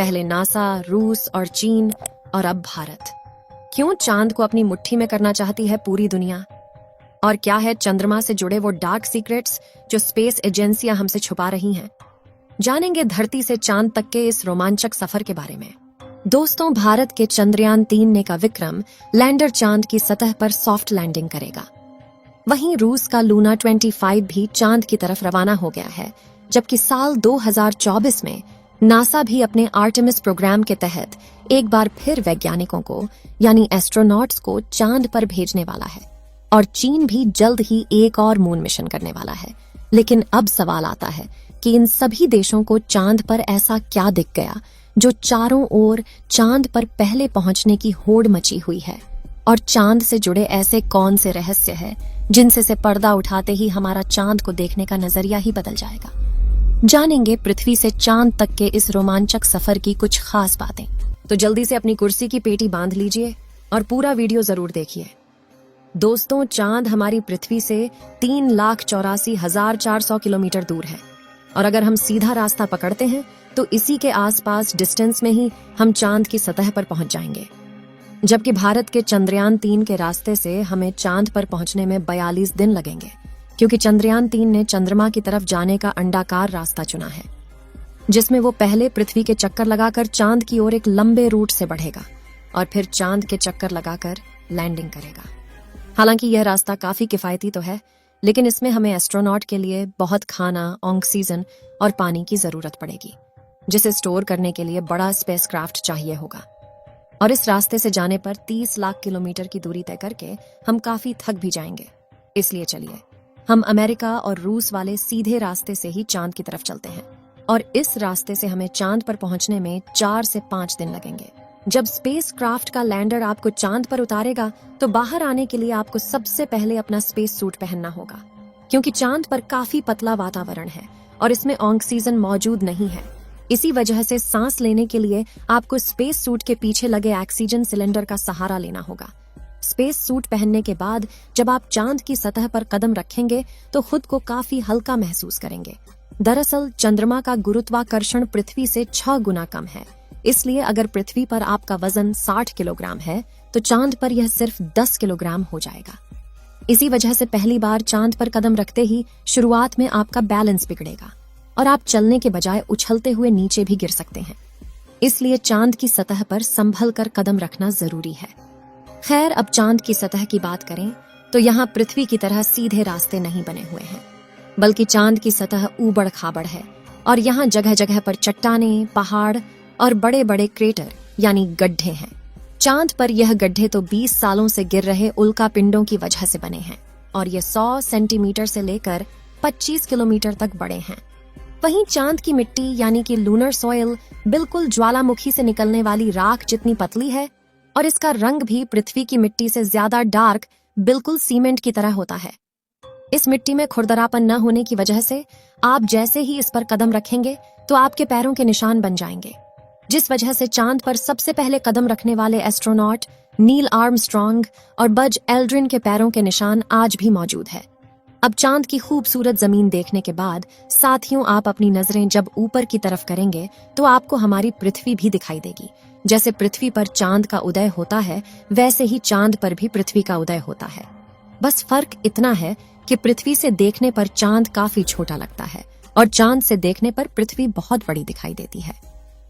पहले नासा, रूस और चीन और अब भारत। क्यों चांद को अपनी मुट्ठी में करना चाहती है पूरी दुनिया? और क्या है चंद्रमा से जुड़े वो डार्क सीक्रेट्स जो स्पेस एजेंसियां हमसे छुपा रही हैं? जानेंगे धरती से चांद तक के इस रोमांचक सफर के बारे में। दोस्तों, भारत के चंद्रयान 3 ने का विक्रम लैंडर चांद की सतह पर सॉफ्ट लैंडिंग करेगा। वहीं रूस का लूना 25 भी चांद की तरफ रवाना हो गया है, जबकि साल 2024 में नासा भी अपने आर्टेमिस प्रोग्राम के तहत एक बार फिर वैज्ञानिकों को यानी एस्ट्रोनॉट्स को चांद पर भेजने वाला है। और चीन भी जल्द ही एक और मून मिशन करने वाला है। लेकिन अब सवाल आता है कि इन सभी देशों को चांद पर ऐसा क्या दिख गया जो चारों ओर चांद पर पहले पहुंचने की होड़ मची हुई है? और चांद से जुड़े ऐसे कौन से रहस्य हैं जिनसे से पर्दा उठाते ही हमारा चांद को देखने का नजरिया ही बदल जाएगा? जानेंगे पृथ्वी से चांद तक के इस रोमांचक सफर की कुछ खास बातें। तो जल्दी से अपनी कुर्सी की पेटी बांध लीजिए और पूरा वीडियो जरूर देखिए। दोस्तों, चांद हमारी पृथ्वी से 3,84,400 किलोमीटर दूर है और अगर हम सीधा रास्ता पकड़ते हैं तो इसी के आसपास डिस्टेंस में ही हम चांद की सतह पर पहुंच जाएंगे। जबकि भारत के चंद्रयान 3 के रास्ते से हमें चांद पर पहुंचने में 42 दिन लगेंगे, क्योंकि चंद्रयान 3 ने चंद्रमा की तरफ जाने का अंडाकार रास्ता चुना है, जिसमें वो पहले पृथ्वी के चक्कर लगाकर चांद की ओर एक लंबे रूट से बढ़ेगा और फिर चांद के चक्कर लगाकर लैंडिंग करेगा। हालांकि यह रास्ता काफी किफायती तो है, लेकिन इसमें हमें एस्ट्रोनॉट के लिए बहुत खाना, ऑक्सीजन और पानी की जरूरत पड़ेगी, जिसे स्टोर करने के लिए बड़ा स्पेसक्राफ्ट चाहिए होगा। और इस रास्ते से जाने पर 30 लाख किलोमीटर की दूरी तय करके हम काफी थक भी जाएंगे। इसलिए चलिए हम अमेरिका और रूस वाले सीधे रास्ते से ही चांद की तरफ चलते हैं और इस रास्ते से हमें चांद पर पहुंचने में 4 से 5 दिन लगेंगे। जब स्पेसक्राफ्ट का लैंडर आपको चांद पर उतारेगा तो बाहर आने के लिए आपको सबसे पहले अपना स्पेस सूट पहनना होगा, क्योंकि चांद पर काफी पतला वातावरण है और इसमें ऑक्सीजन मौजूद नहीं है। इसी वजह से सांस लेने के लिए आपको स्पेस सूट के पीछे लगे ऑक्सीजन सिलेंडर का सहारा लेना होगा। स्पेस सूट पहनने के बाद जब आप चांद की सतह पर कदम रखेंगे तो खुद को काफी हल्का महसूस करेंगे। दरअसल चंद्रमा का गुरुत्वाकर्षण पृथ्वी से 6 गुना कम है, इसलिए अगर पृथ्वी पर आपका वजन 60 किलोग्राम है तो चांद पर यह सिर्फ 10 किलोग्राम हो जाएगा। इसी वजह से पहली बार चांद पर कदम रखते ही शुरुआत में आपका बैलेंस बिगड़ेगा और आप चलने के बजाय उछलते हुए नीचे भी गिर सकते हैं। इसलिए चांद की सतह पर संभल कर कदम रखना जरूरी है। खैर, अब चांद की सतह की बात करें तो यहाँ पृथ्वी की तरह सीधे रास्ते नहीं बने हुए हैं, बल्कि चांद की सतह ऊबड़ खाबड़ है और यहाँ जगह जगह पर चट्टानें, पहाड़ और बड़े बड़े क्रेटर यानी गड्ढे हैं। चांद पर यह गड्ढे तो 20 सालों से गिर रहे उल्का पिंडों की वजह से बने हैं और ये 100 सेंटीमीटर से लेकर 25 किलोमीटर तक बड़े हैं। वहीं चांद की मिट्टी यानी कि लूनर सॉइल बिल्कुल ज्वालामुखी से निकलने वाली राख जितनी पतली है और इसका रंग भी पृथ्वी की मिट्टी से ज्यादा डार्क, बिल्कुल सीमेंट की तरह होता है। इस मिट्टी में खुरदरापन न होने की वजह से आप जैसे ही इस पर कदम रखेंगे तो आपके पैरों के निशान बन जाएंगे, जिस वजह से चांद पर सबसे पहले कदम रखने वाले एस्ट्रोनॉट नील आर्मस्ट्रॉन्ग और बज एल्ड्रिन के पैरों के निशान आज भी मौजूद है। अब चांद की खूबसूरत जमीन देखने के बाद साथियों, आप अपनी नजरें जब ऊपर की तरफ करेंगे तो आपको हमारी पृथ्वी भी दिखाई देगी। जैसे पृथ्वी पर चांद का उदय होता है, वैसे ही चांद पर भी पृथ्वी का उदय होता है। बस फर्क इतना है कि पृथ्वी से देखने पर चांद काफी छोटा लगता है और चांद से देखने पर पृथ्वी बहुत बड़ी दिखाई देती है।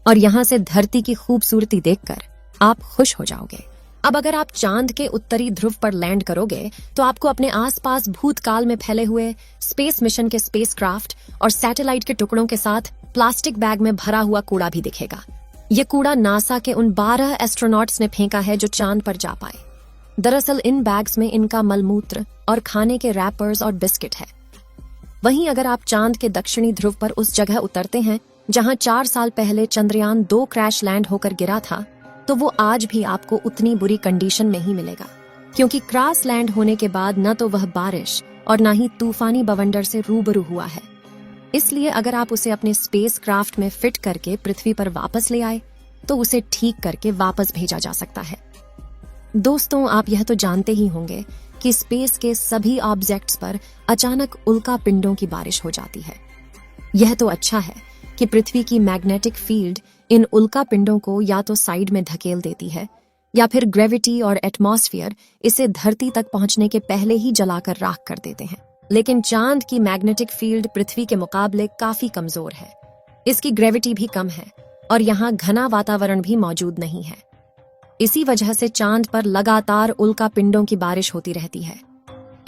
और यहाँ से धरती की खूबसूरती देखकर आप खुश हो जाओगे। अब अगर आप चांद के उत्तरी ध्रुव पर लैंड करोगे तो आपको अपने आसपास भूतकाल में फैले हुए स्पेस मिशन के स्पेसक्राफ्ट और सैटेलाइट के टुकड़ों के साथ प्लास्टिक बैग में भरा हुआ कूड़ा भी दिखेगा। ये कूड़ा नासा के उन 12 एस्ट्रोनॉट्स ने फेंका है जो चांद पर जा पाए। दरअसल इन बैग्स में इनका मलमूत्र और खाने के रैपर्स और बिस्किट है। वहीं अगर आप चांद के दक्षिणी ध्रुव पर उस जगह उतरते हैं जहां 4 साल पहले चंद्रयान 2 क्रैश लैंड होकर गिरा था, तो वो आज भी आपको उतनी बुरी कंडीशन में ही मिलेगा, क्योंकि क्रैश लैंड होने के बाद न तो वह बारिश और न ही तूफानी बवंडर से रूबरू हुआ है। इसलिए अगर आप उसे अपने स्पेस क्राफ्ट में फिट करके पृथ्वी पर वापस ले आए तो उसे ठीक करके वापस भेजा जा सकता है। दोस्तों, आप यह तो जानते ही होंगे कि स्पेस के सभी ऑब्जेक्ट्स पर अचानक उल्का पिंडों की बारिश हो जाती है। यह तो अच्छा है कि पृथ्वी की मैग्नेटिक फील्ड इन उल्का पिंडों को या तो साइड में धकेल देती है या फिर ग्रेविटी और एटमॉस्फेयर इसे धरती तक पहुंचने के पहले ही जलाकर राख कर देते हैं। लेकिन चांद की मैग्नेटिक फील्ड पृथ्वी के मुकाबले काफी कमजोर है। इसकी ग्रेविटी भी कम है और यहाँ घना वातावरण भी मौजूद नहीं है। इसी वजह से चांद पर लगातार उल्का पिंडों की बारिश होती रहती है।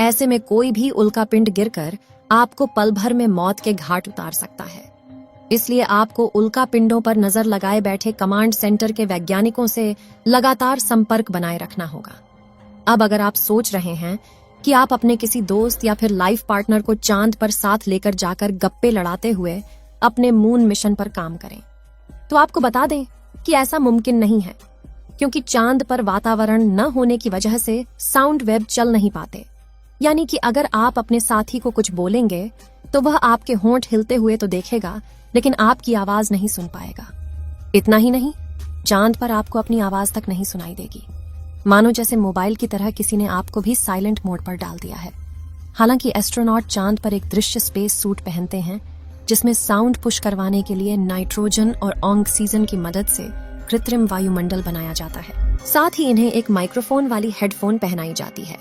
ऐसे में कोई भी उल्का पिंड गिरकर आपको पल भर में मौत के घाट उतार सकता है। इसलिए आपको उल्का पिंडों पर नजर लगाए बैठे कमांड सेंटर के वैज्ञानिकों से लगातार संपर्क बनाए रखना होगा। अब अगर आप सोच रहे हैं कि आप अपने किसी दोस्त या फिर लाइफ पार्टनर को चांद पर साथ लेकर जाकर गप्पे लड़ाते हुए अपने मून मिशन पर काम करें, तो आपको बता दें कि ऐसा मुमकिन नहीं है, क्योंकि चांद पर वातावरण न होने की वजह से साउंड वेव चल नहीं पाते। यानी कि अगर आप अपने साथी को कुछ बोलेंगे तो वह आपके होंठ हिलते हुए तो देखेगा, लेकिन आपकी आवाज नहीं सुन पाएगा। इतना ही नहीं, चांद पर आपको अपनी आवाज तक नहीं सुनाई देगी, मानो जैसे मोबाइल की तरह किसी ने आपको भी साइलेंट मोड पर डाल दिया है। हालांकि एस्ट्रोनॉट चांद पर एक दृश्य स्पेस सूट पहनते हैं जिसमें साउंड पुश करवाने के लिए नाइट्रोजन और ऑक्सीजन की मदद से कृत्रिम वायुमंडल बनाया जाता है। साथ ही इन्हें एक माइक्रोफोन वाली हेडफोन पहनाई जाती है,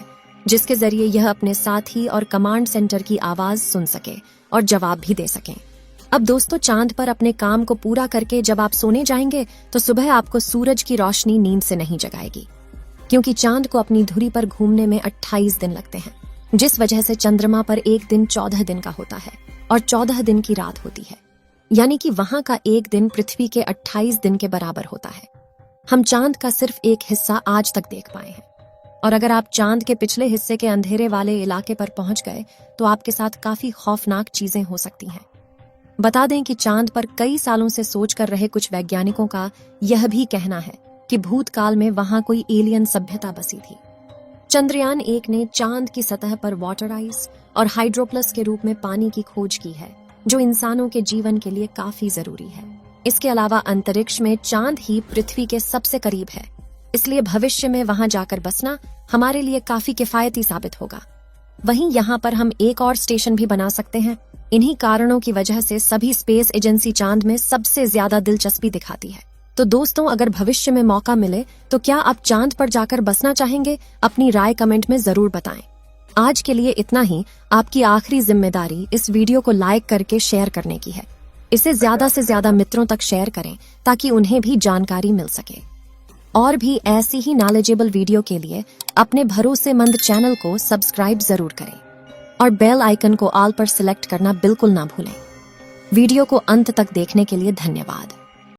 जिसके जरिए यह अपने साथी और कमांड सेंटर की आवाज सुन सके और जवाब भी दे सकें। अब दोस्तों, चांद पर अपने काम को पूरा करके जब आप सोने जाएंगे तो सुबह आपको सूरज की रोशनी नींद से नहीं जगाएगी, क्योंकि चांद को अपनी धुरी पर घूमने में 28 दिन लगते हैं, जिस वजह से चंद्रमा पर एक दिन 14 दिन का होता है और 14 दिन की रात होती है। यानी कि वहां का एक दिन पृथ्वी के 28 दिन के बराबर होता है। हम चांद का सिर्फ एक हिस्सा आज तक देख पाए हैं, और अगर आप चांद के पिछले हिस्से के अंधेरे वाले इलाके पर पहुंच गए तो आपके साथ काफी खौफनाक चीजें हो सकती हैं। बता दें कि चांद पर कई सालों से सोच कर रहे कुछ वैज्ञानिकों का यह भी कहना है कि भूतकाल में वहां कोई एलियन सभ्यता बसी थी। चंद्रयान 1 ने चांद की सतह पर वाटर आइस और हाइड्रोप्लस के रूप में पानी की खोज की है, जो इंसानों के जीवन के लिए काफी जरूरी है। इसके अलावा अंतरिक्ष में चांद ही पृथ्वी के सबसे करीब है, इसलिए भविष्य में वहां जाकर बसना हमारे लिए काफी किफायती साबित होगा। वहीं यहाँ पर हम एक और स्टेशन भी बना सकते हैं। इन्हीं कारणों की वजह से सभी स्पेस एजेंसी चांद में सबसे ज्यादा दिलचस्पी दिखाती है। तो दोस्तों, अगर भविष्य में मौका मिले तो क्या आप चांद पर जाकर बसना चाहेंगे? अपनी राय कमेंट में जरूर बताएं। आज के लिए इतना ही। आपकी आखिरी जिम्मेदारी इस वीडियो को लाइक करके शेयर करने की है। इसे ज्यादा से ज्यादा मित्रों तक शेयर करें ताकि उन्हें भी जानकारी मिल सके। और भी ऐसी ही नॉलेजेबल वीडियो के लिए अपने भरोसेमंद चैनल को सब्सक्राइब जरूर करें और बेल आइकन को ऑल पर सिलेक्ट करना बिल्कुल ना भूलें। वीडियो को अंत तक देखने के लिए धन्यवाद।